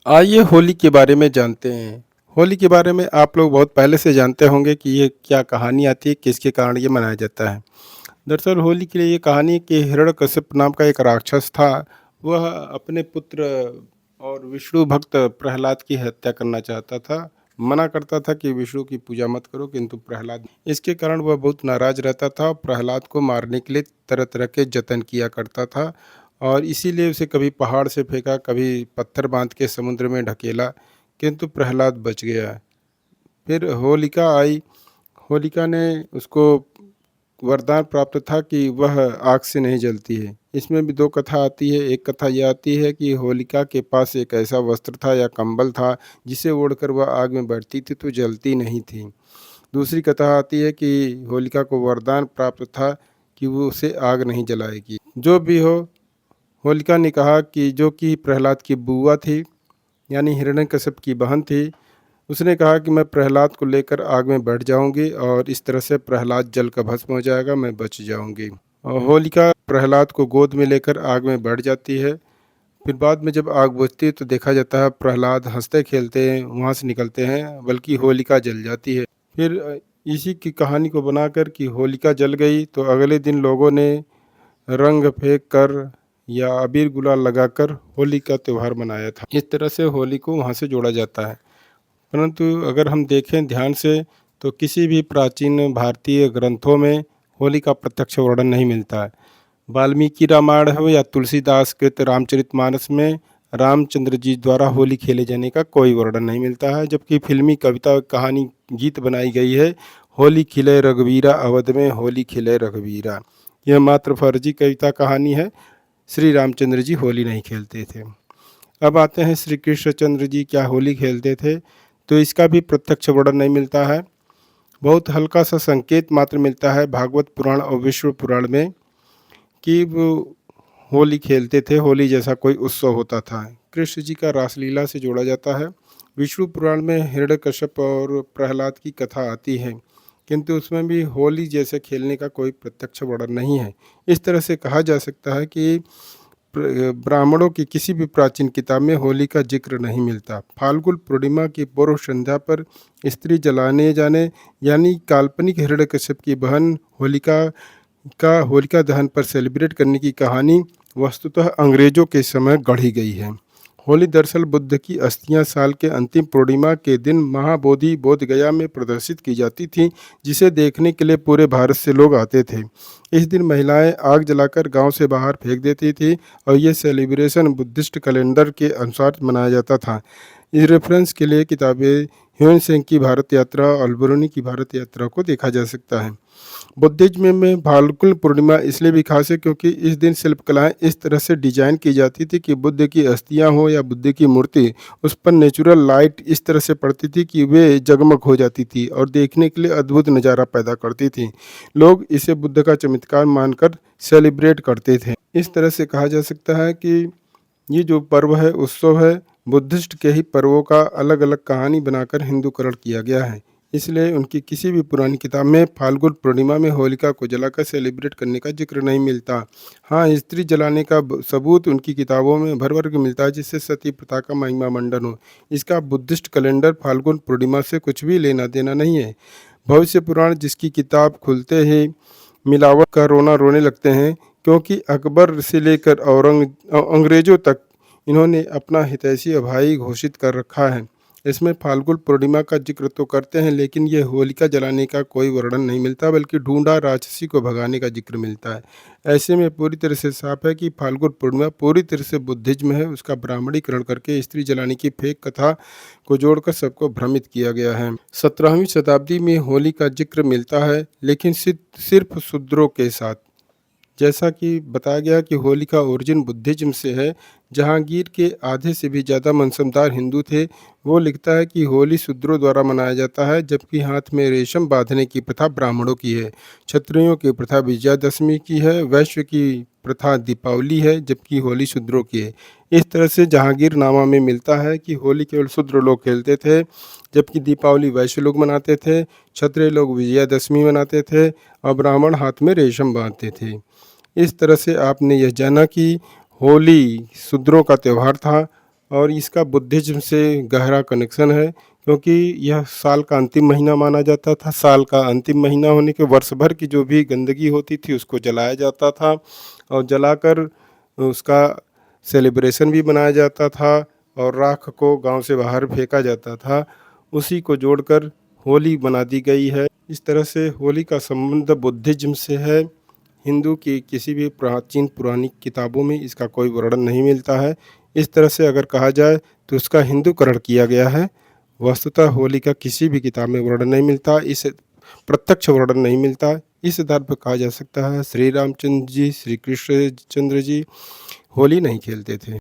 आइए होली के बारे में जानते हैं। होली के बारे में आप लोग बहुत पहले से जानते होंगे कि ये क्या कहानी आती है, किसके कारण ये मनाया जाता है। दरअसल होली के लिए ये कहानी कि हिरण्यकश्यप नाम का एक राक्षस था। वह अपने पुत्र और विष्णु भक्त प्रहलाद की हत्या करना चाहता था। मना करता था कि विष्णु की पूजा मत करो, किंतु प्रहलाद इसके कारण वह बहुत नाराज रहता था और प्रहलाद को मारने के लिए तरह-तरह के जतन किया करता था। और इसीलिए उसे कभी पहाड़ से फेंका, कभी पत्थर बाँध के समुद्र में ढकेला, किंतु प्रहलाद बच गया। फिर होलिका आई। होलिका ने उसको वरदान प्राप्त था कि वह आग से नहीं जलती है। इसमें भी 2 कथा आती है। एक कथा ये आती है कि होलिका के पास एक ऐसा वस्त्र था या कंबल था, जिसे ओढ़कर वह आग में बैठती थी तो जलती नहीं थी। दूसरी कथा आती है कि होलिका को वरदान प्राप्त था कि वो उसे आग नहीं जलाएगी। जो भी हो, होलिका ने कहा कि जो कि प्रहलाद की बुआ थी, यानी हिरण्यकश्यप की बहन थी, उसने कहा कि मैं प्रहलाद को लेकर आग में बैठ जाऊंगी और इस तरह से प्रहलाद जल का भस्म हो जाएगा, मैं बच जाऊंगी। और होलिका प्रहलाद को गोद में लेकर आग में बैठ जाती है। फिर बाद में जब आग बुझती है तो देखा जाता है प्रहलाद हंसते खेलते हैं वहाँ से निकलते हैं, बल्कि होलिका जल जाती है। फिर इसी की कहानी को बनाकर कि होलिका जल गई तो अगले दिन लोगों ने रंग फेंक कर या अबीर गुलाल लगाकर होली का त्यौहार मनाया था। इस तरह से होली को वहाँ से जोड़ा जाता है। परंतु अगर हम देखें ध्यान से तो किसी भी प्राचीन भारतीय ग्रंथों में होली का प्रत्यक्ष वर्णन नहीं मिलता है। वाल्मीकि रामायण हो या तुलसीदास कृत रामचरितमानस में रामचंद्र जी द्वारा होली खेले जाने का कोई वर्णन नहीं मिलता है, जबकि फिल्मी कविता कहानी गीत बनाई गई है। होली खिले रघुवीरा अवध में होली खिले रघुवीरा, यह मात्र फर्जी कविता कहानी है। श्री रामचंद्र जी होली नहीं खेलते थे। अब आते हैं श्री कृष्णचंद्र जी क्या होली खेलते थे, तो इसका भी प्रत्यक्ष वर्णन नहीं मिलता है। बहुत हल्का सा संकेत मात्र मिलता है भागवत पुराण और विष्णु पुराण में कि वो होली खेलते थे, होली जैसा कोई उत्सव होता था। कृष्ण जी का रासलीला से जोड़ा जाता है। विष्णु पुराण में हिरण्यकश्यप और प्रहलाद की कथा आती है, किंतु उसमें भी होली जैसे खेलने का कोई प्रत्यक्ष वर्णन नहीं है। इस तरह से कहा जा सकता है कि ब्राह्मणों की किसी भी प्राचीन किताब में होली का जिक्र नहीं मिलता। फाल्गुन पूर्णिमा की पूर्व संध्या पर स्त्री जलाने जाने यानी काल्पनिक हिरण्यकश्यप की बहन होलिका दहन पर सेलिब्रेट करने की कहानी वस्तुतः अंग्रेजों के समय गढ़ी गई है। होली दरअसल बुद्ध की अस्थियां साल के अंतिम पूर्णिमा के दिन महाबोधि बोध गया में प्रदर्शित की जाती थी, जिसे देखने के लिए पूरे भारत से लोग आते थे। इस दिन महिलाएं आग जलाकर गांव से बाहर फेंक देती थी और ये सेलिब्रेशन बुद्धिस्ट कैलेंडर के अनुसार मनाया जाता था। इस रेफरेंस के लिए किताबें ह्यून सेंग की भारत यात्रा और अल्बरुनी की भारत यात्रा को देखा जा सकता है। बुद्धिज्म में फाल्गुन पूर्णिमा इसलिए भी खास है क्योंकि इस दिन शिल्पकलाएं इस तरह से डिजाइन की जाती थी कि बुद्ध की अस्थियां हो या बुद्ध की मूर्ति, उस पर नेचुरल लाइट इस तरह से पड़ती थी कि वे जगमग हो जाती थी और देखने के लिए अद्भुत नज़ारा पैदा करती थी। लोग इसे बुद्ध का चमत्कार मानकर सेलिब्रेट करते थे। इस तरह से कहा जा सकता है कि ये जो पर्व है, उत्सव है, बुद्धिस्ट के ही पर्वों का अलग अलग कहानी बनाकर हिंदूकरण किया गया है। इसलिए उनकी किसी भी पुरानी किताब में फाल्गुन पूर्णिमा में होलिका को जलाकर सेलिब्रेट करने का जिक्र नहीं मिलता। हाँ, स्त्री जलाने का सबूत उनकी किताबों में भर भर के मिलता है, जिससे सती प्रथा का महिमा मंडन हो। इसका बुद्धिस्ट कैलेंडर फाल्गुन पूर्णिमा से कुछ भी लेना देना नहीं है। भविष्य पुराण जिसकी किताब खुलते ही मिलावट का रोना रोने लगते हैं, क्योंकि अकबर से लेकर अंग्रेज़ों तक इन्होंने अपना हितैषी भाई घोषित कर रखा है। इसमें फाल्गुन पूर्णिमा का जिक्र तो करते हैं, लेकिन ये होलिका जलाने का कोई वर्णन नहीं मिलता, बल्कि ढूंढा राक्षसी को भगाने का जिक्र मिलता है। ऐसे में पूरी तरह से साफ है कि फाल्गुन पूर्णिमा पूरी तरह से बुद्धिज्म है। उसका ब्राह्मणीकरण करके स्त्री जलाने की फेक कथा को जोड़कर सबको भ्रमित किया गया है। 17वीं शताब्दी में होली का जिक्र मिलता है, लेकिन सिर्फ शूद्रों के साथ। जैसा कि बताया गया कि होली का ओरिजिन बुद्धिज्म से है। जहांगीर के आधे से भी ज़्यादा मनसबदार हिंदू थे। वो लिखता है कि होली शूद्रों द्वारा मनाया जाता है, जबकि हाथ में रेशम बांधने की प्रथा ब्राह्मणों की है। क्षत्रियों की प्रथा विजयादशमी की है। वैश्य की प्रथा दीपावली है, जबकि होली शूद्रों की है। इस तरह से जहांगीरनामा में मिलता है कि होली केवल शूद्र लोग खेलते थे, जबकि दीपावली वैश्य लोग मनाते थे, क्षत्रिय लोग विजयादशमी मनाते थे और ब्राह्मण हाथ में रेशम बांधते थे। इस तरह से आपने यह जाना कि होली शूद्रों का त्यौहार था और इसका बुद्धिज़्म से गहरा कनेक्शन है, क्योंकि यह साल का अंतिम महीना माना जाता था। साल का अंतिम महीना होने के वर्ष भर की जो भी गंदगी होती थी उसको जलाया जाता था और जलाकर उसका सेलिब्रेशन भी मनाया जाता था और राख को गाँव से बाहर फेंका जाता था। उसी को जोड़कर होली बना दी गई है। इस तरह से होली का संबंध बुद्धिज़्म से है। हिंदू की किसी भी प्राचीन पुरानी किताबों में इसका कोई वर्णन नहीं मिलता है। इस तरह से अगर कहा जाए तो उसका हिंदूकरण किया गया है। वस्तुतः होली का किसी भी किताब में वर्णन नहीं मिलता, इस प्रत्यक्ष वर्णन नहीं मिलता। इस आधार पर कहा जा सकता है श्री रामचंद्र जी, श्री कृष्ण चंद्र जी होली नहीं खेलते थे।